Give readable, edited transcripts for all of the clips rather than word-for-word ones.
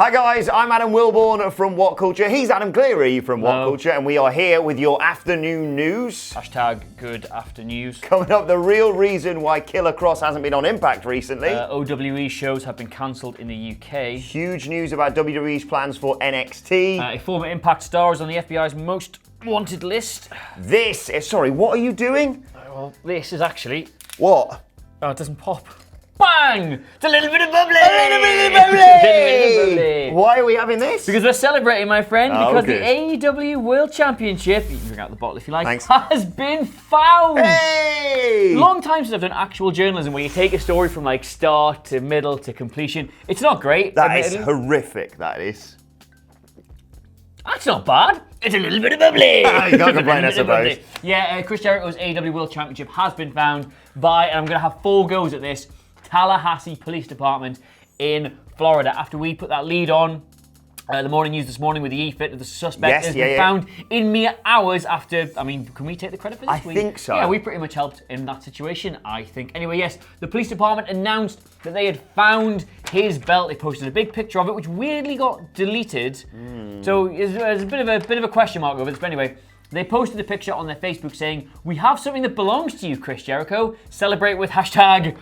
Hi guys, I'm Adam Wilbourn from WhatCulture. He's Adam Clery from WhatCulture, and we are here with your afternoon news. Hashtag good after news. Coming up, the real reason why Killer Kross hasn't been on Impact recently. OWE shows have been cancelled in the UK. Huge news about WWE's plans for NXT. A former Impact star is on the FBI's most wanted list. What are you doing? Well, this is actually... What? Oh, it doesn't pop. Bang! It's a little bit of bubbly! Why are we having this? Because we're celebrating, my friend, because good. the AEW World Championship, you can bring out the bottle if you like, Thanks. has been found! Hey! Long time since I've done actual journalism where you take a story from like start to middle to completion. It's not great. That is horrific, that is. That's not bad. It's a little bit of bubbly. You can't complain, I suppose. Yeah, Chris Jericho's AEW World Championship has been found by, and I'm going to have 4 goes at this, Tallahassee Police Department in Florida. After we put that lead on, the morning news this morning with the e-fit of the suspect has been found in mere hours after, I mean, can we take the credit for this? I think so. Yeah, we pretty much helped in that situation, I think. Anyway, yes, the police department announced that they had found his belt. They posted a big picture of it, which weirdly got deleted. So there's a bit of a question mark over this, but anyway. They posted a picture on their Facebook saying, "We have something that belongs to you, Chris Jericho. Celebrate with hashtag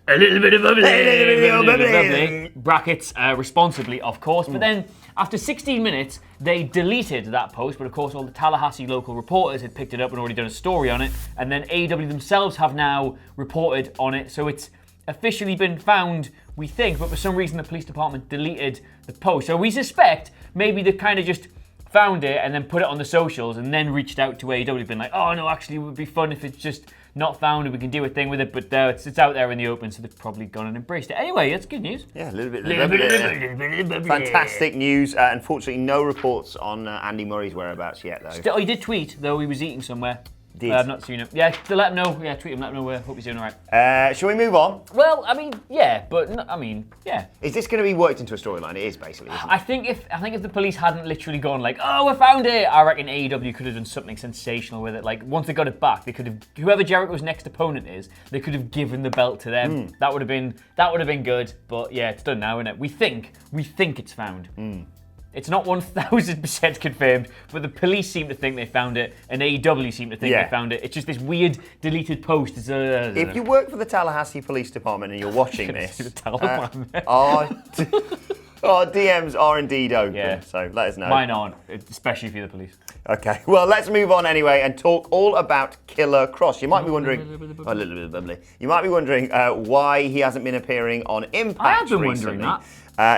a little bit of bubbly. Brackets, responsibly, of course. But then, after 16 minutes, they deleted that post. But of course, all the Tallahassee local reporters had picked it up and already done a story on it. And then AEW themselves have now reported on it. So it's officially been found, we think. But for some reason, the police department deleted the post. So we suspect maybe they kind of just found it and then put it on the socials and then reached out to AEW, been like, oh no, actually it would be fun if it's just not found and we can do a thing with it, but it's out there in the open, so they've probably gone and embraced it. Anyway, it's good news. Yeah, a little bit. Fantastic news. Unfortunately, no reports on Andy Murray's whereabouts yet, though. He did tweet, though he was eating somewhere. Did. I've not seen him. Yeah, to let him know. Yeah, tweet him, let him know. Hope he's doing all right. Shall we move on? Well, I mean, yeah, but yeah. Is this going to be worked into a storyline? It is, basically, isn't it? I think if the police hadn't literally gone like, oh, we found it, I reckon AEW could have done something sensational with it. Like, once they got it back, they could have, whoever Jericho's next opponent is, they could have given the belt to them. That would have been good. But yeah, it's done now, isn't it? We think it's found. It's not 1000% confirmed, but the police seem to think they found it, and AEW seem to think they found it. It's just this weird deleted post. If you work for the Tallahassee Police Department and you're watching this, our DMs are indeed open, so let us know. Mine aren't, especially if you're the police. Okay, well, let's move on anyway and talk all about Killer Kross. You might be wondering, a little bit bubbly. You might be wondering why he hasn't been appearing on Impact I have been recently. wondering that.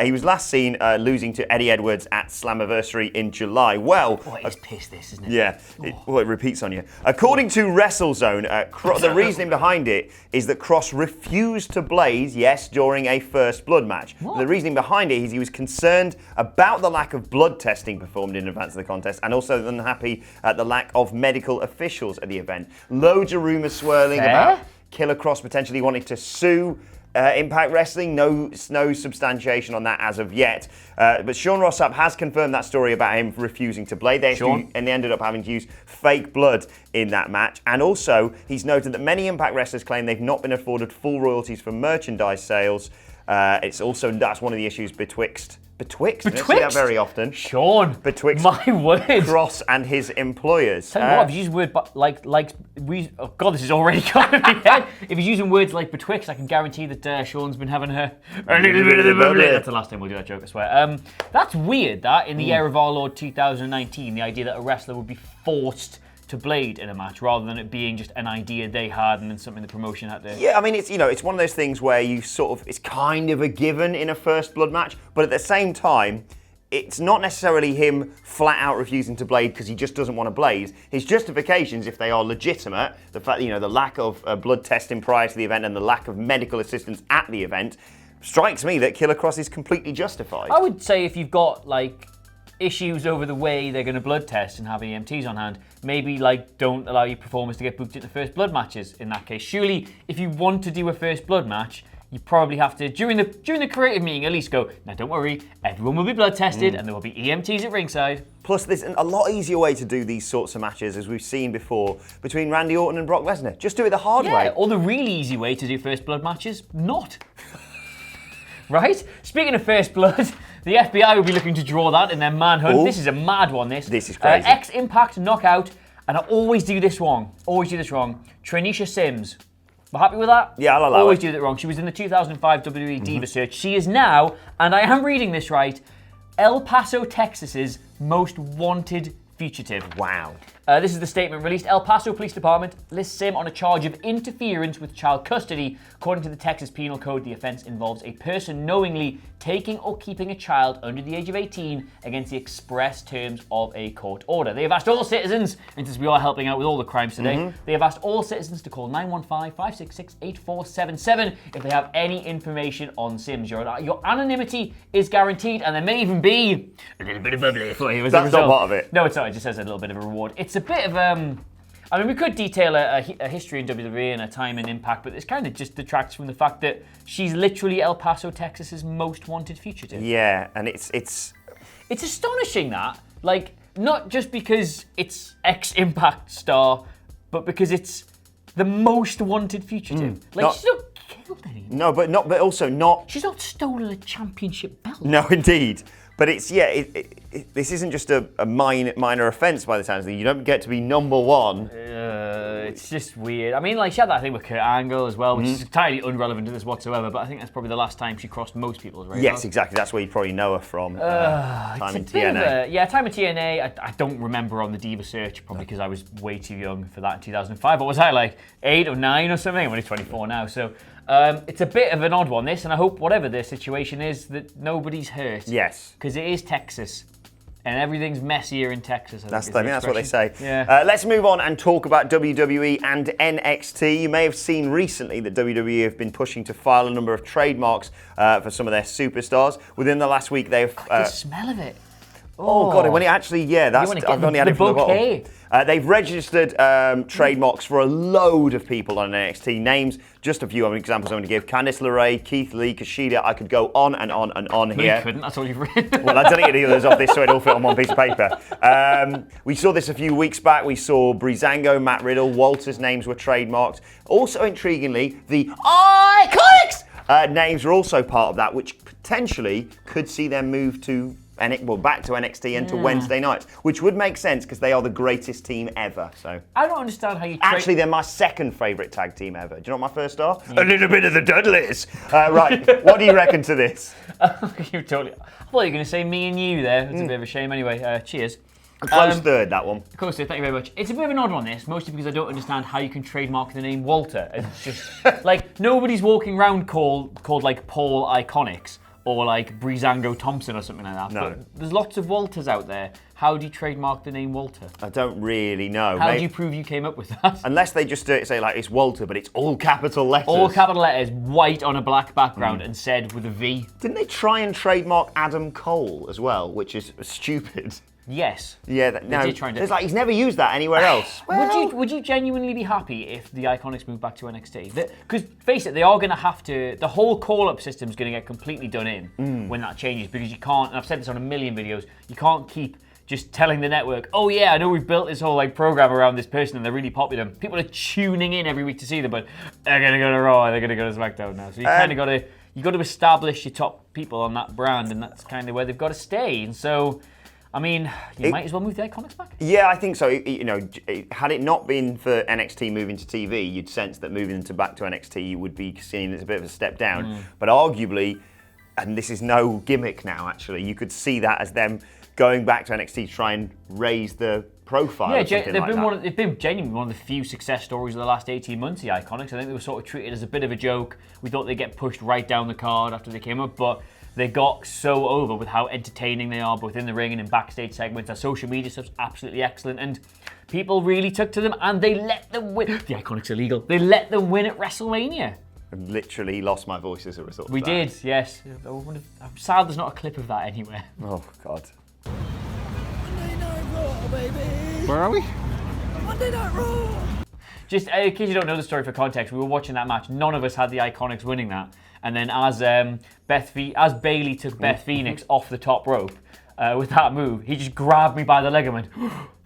He was last seen losing to Eddie Edwards at Slammiversary in July. Well, it's pissed this, isn't it? Yeah, it repeats on you. According to WrestleZone, the reasoning behind it is that Kross refused to blaze, during a First Blood match. The reasoning behind it is he was concerned about the lack of blood testing performed in advance of the contest, and also unhappy at the lack of medical officials at the event. Loads of rumours swirling about Killer Kross potentially wanting to sue Impact Wrestling. No substantiation on that as of yet. But Sean Ross Sapp has confirmed that story about him refusing to blade. And they ended up having to use fake blood in that match. And also, he's noted that many Impact wrestlers claim they've not been afforded full royalties for merchandise sales. That's one of the issues betwixt. I don't see that very often. Sean, betwixt my word, Kross and his employers. Tell you what, if you use word oh god, this is already going to be head. If he's using words like betwixt, I can guarantee that Sean's been having a little bit of the bubbly. That's the last time we'll do that joke, I swear. That's weird. That in the year of our Lord 2019, the idea that a wrestler would be forced to blade in a match rather than it being just an idea they had and then something the promotion had to... Yeah, I mean, it's one of those things where it's kind of a given in a First Blood match, but at the same time, it's not necessarily him flat out refusing to blade because he just doesn't want to blaze. His justifications, if they are legitimate, the fact, the lack of blood testing prior to the event and the lack of medical assistance at the event, strikes me that Killer Kross is completely justified. I would say if you've got, issues over the way they're going to blood test and have EMTs on hand, maybe don't allow your performers to get booked into First Blood matches in that case. Surely, if you want to do a First Blood match, you probably have to, during the creative meeting, at least go, now don't worry, everyone will be blood tested and there will be EMTs at ringside. Plus, there's a lot easier way to do these sorts of matches, as we've seen before, between Randy Orton and Brock Lesnar. Just do it the hard way. Or the really easy way to do First Blood matches, not. Right? Speaking of First Blood, The FBI will be looking to draw that in their manhunt. Ooh. This is a mad one, this. This is crazy. X-Impact knockout, and I always do this wrong. Tranisha Sims. We're happy with that? Yeah, I'll allow Always it. do that wrong. She was in the 2005 WWE Diva Search. She is now, and I am reading this right, El Paso, Texas's most wanted fugitive. Wow. This is the statement released. El Paso Police Department lists Sim on a charge of interference with child custody. According to the Texas Penal Code, the offense involves a person knowingly taking or keeping a child under the age of 18 against the express terms of a court order. They have asked all citizens, and since we are helping out with all the crimes today, they have asked all citizens to call 915-566-8477 if they have any information on Sims. Your anonymity is guaranteed, and there may even be a little bit of bubbly for you as a That's result. not part of it. No, it's not. It just says a little bit of a reward. It's a bit of I mean, we could detail a history in WWE and a time and Impact, but this kind of just detracts from the fact that she's literally El Paso, Texas's most wanted fugitive. Yeah, and it's astonishing that, like, not just because it's X-Impact star, but because it's the most wanted fugitive. She's not killed anyone. No, but also not. She's not stolen a championship belt. No, indeed. But it's this isn't just a minor offence by the sounds of it. You don't get to be number one. It's just weird. I mean, like, she had that thing with Kurt Angle as well, which is entirely irrelevant to this whatsoever, but I think that's probably the last time she crossed most people's radars. Yes, exactly. That's where you probably know her from. Time in TNA. Time in TNA. I don't remember on the Diva Search, probably because I was way too young for that in 2005. What was I, like 8 or 9 or something? I'm only 24 now, so it's a bit of an odd one, this, and I hope whatever the situation is, that nobody's hurt. Yes. Because it is Texas. And everything's messier in Texas. That's what they say. Yeah. Let's move on and talk about WWE and NXT. You may have seen recently that WWE have been pushing to file a number of trademarks for some of their superstars. Within the last week, they've... the smell of it. Oh, God, when it actually, that's... I've only had it from the bottom. They've registered trademarks for a load of people on NXT. Names, just a few examples I'm going to give. Candice LeRae, Keith Lee, Kushida. I could go on and on and on here. No, you couldn't. That's all you've written. Well, I deleted the others off this so it all fit on one piece of paper. We saw this a few weeks back. We saw Breezango, Matt Riddle, Walter's names were trademarked. Also, intriguingly, the Iconics names are also part of that, which potentially could see them move to... back to NXT and to Wednesday nights, which would make sense because they are the greatest team ever. So I don't understand how you... Actually, they're my second favourite tag team ever. Do you know what my first are? A little bit of the Dudleys. Right, what do you reckon to this? You totally... I thought you were going to say me and you there. It's a bit of a shame. Anyway, cheers. Close third, that one. Close third, thank you very much. It's a bit of an odd one, this, mostly because I don't understand how you can trademark the name Walter. It's just, like, nobody's walking around called like, Paul Iconics. Or like Breezango Thompson or something like that. No. But there's lots of Walters out there. How do you trademark the name Walter? I don't really know. How do you prove you came up with that? Unless they just say like it's Walter, but it's all capital letters. All capital letters, white on a black background, and said with a V. Didn't they try and trademark Adam Cole as well, which is stupid? Yes. Yeah, They did try and do- it's like he's never used that anywhere else. Would you genuinely be happy if the Iconics moved back to NXT? Because face it, they are going to have to. The whole call-up system is going to get completely done in when that changes, because you can't. And I've said this on a million videos. You can't keep just telling the network, "Oh yeah, I know we've built this whole like program around this person and they're really popular. People are tuning in every week to see them, but they're going to go to Raw, they're going to go to SmackDown now." So you kind of got to. You got to establish your top people on that brand, and that's kind of where they've got to stay. And so. I mean, you might as well move the Iconics back. Yeah, I think so. You know, had it not been for NXT moving to TV, you'd sense that moving them back to NXT would be seen as a bit of a step down. But arguably, and this is no gimmick now, actually, you could see that as them going back to NXT to try and raise the profile. Yeah, they've been genuinely one of the few success stories of the last 18 months, the Iconics. I think they were sort of treated as a bit of a joke. We thought they'd get pushed right down the card after they came up, but they got so over with how entertaining they are, both in the ring and in backstage segments. Their social media stuff's absolutely excellent, and people really took to them, and they let them win. The Iconics are legal. They let them win at WrestleMania. I literally lost my voice as a result of that. We did, yes. I'm sad there's not a clip of that anywhere. Oh, God. Monday Night Raw, baby! Where are we? Monday Night Raw! Just in case you don't know the story for context, we were watching that match. None of us had the Iconics winning that. And then as Bailey took Beth Phoenix off the top rope, with that move. He just grabbed me by the leg and went,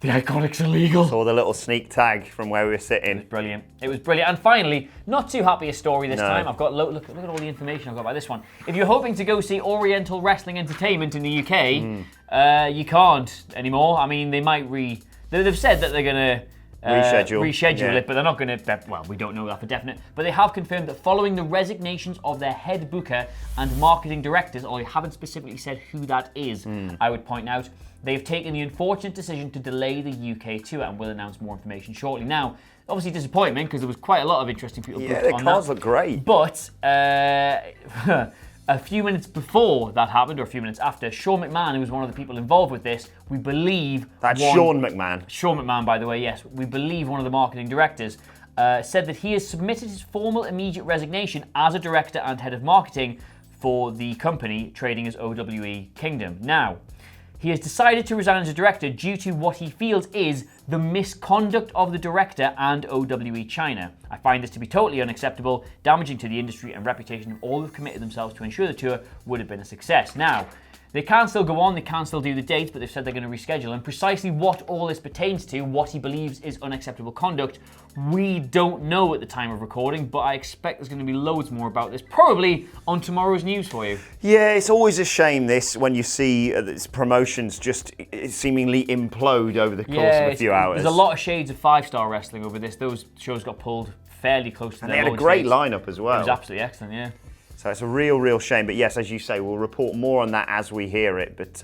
the Iconic's illegal. Saw the little sneak tag from where we were sitting. Brilliant. It was brilliant. And finally, not too happy a story this time. I've got look at all the information I've got about this one. If you're hoping to go see Oriental Wrestling Entertainment in the UK, you can't anymore. I mean, they might they've said that they're going to reschedule it, but they're not going to, well, we don't know that for definite, but they have confirmed that following the resignations of their head booker and marketing directors, although they haven't specifically said who that is, I would point out, they've taken the unfortunate decision to delay the UK tour and will announce more information shortly. Now, obviously disappointment because there was quite a lot of interesting people booked on that. Yeah, the cards look great. But a few minutes before that happened, or a few minutes after, Sean McMahon, who was one of the people involved with this, we believe... That's Sean McMahon. Sean McMahon, by the way, yes. We believe one of the marketing directors said that he has submitted his formal immediate resignation as a director and head of marketing for the company trading as OWE Kingdom. Now, he has decided to resign as a director due to what he feels is the misconduct of the director and OWE China. I find this to be totally unacceptable, damaging to the industry and reputation of all who've committed themselves to ensure the tour would have been a success. Now, they can still go on, they can still do the dates, but they've said they're going to reschedule. And precisely what all this pertains to, what he believes is unacceptable conduct, we don't know at the time of recording, but I expect there's going to be loads more about this, probably on tomorrow's news for you. Yeah, it's always a shame this when you see promotions just seemingly implode over the course of a few hours. There's a lot of shades of 5-star wrestling over this. Those shows got pulled fairly close to their launch. And they had a great lineup as well. It was absolutely excellent, yeah. So it's a real shame. But yes, as you say, we'll report more on that as we hear it. But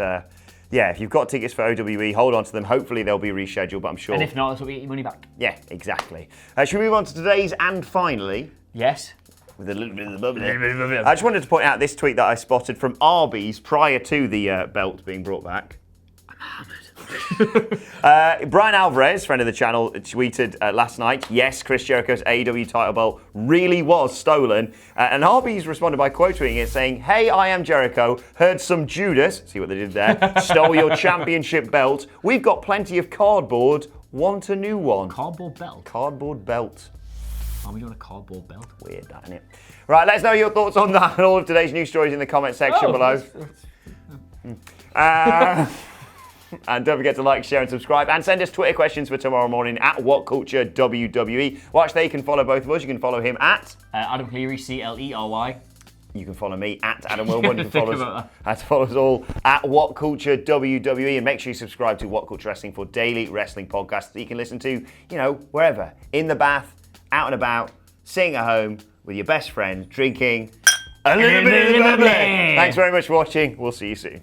yeah, if you've got tickets for OWE, hold on to them. Hopefully they'll be rescheduled, but I'm sure... And if not, that's what we get your money back. Yeah, exactly. Should we move on to today's and finally? Yes. With a little bit of the bubbly. I just wanted to point out this tweet that I spotted from Arby's prior to the belt being brought back. I'm hammered. Brian Alvarez, friend of the channel, tweeted last night, yes, Chris Jericho's AEW title belt really was stolen. And Arby's responded by quoting it, saying, hey, I am Jericho, heard some Judas, see what they did there, stole your championship belt. We've got plenty of cardboard, want a new one. Cardboard belt? Cardboard belt. Are we doing a cardboard belt? Weird, that, isn't it? Right, let us know your thoughts on that and all of today's news stories in the comment section below. And don't forget to like, share and subscribe and send us Twitter questions for tomorrow morning at WhatCulture WWE. Watch there, you can follow both of us. You can follow him at... Adam Clery, Clery. You can follow me at Adam Wilbourn. You can follow us all at WhatCulture WWE. And make sure you subscribe to WhatCulture Wrestling for daily wrestling podcasts that you can listen to, you know, wherever. In the bath, out and about, sitting at home with your best friend, drinking a little bit of the bubbly. Thanks very much for watching. We'll see you soon.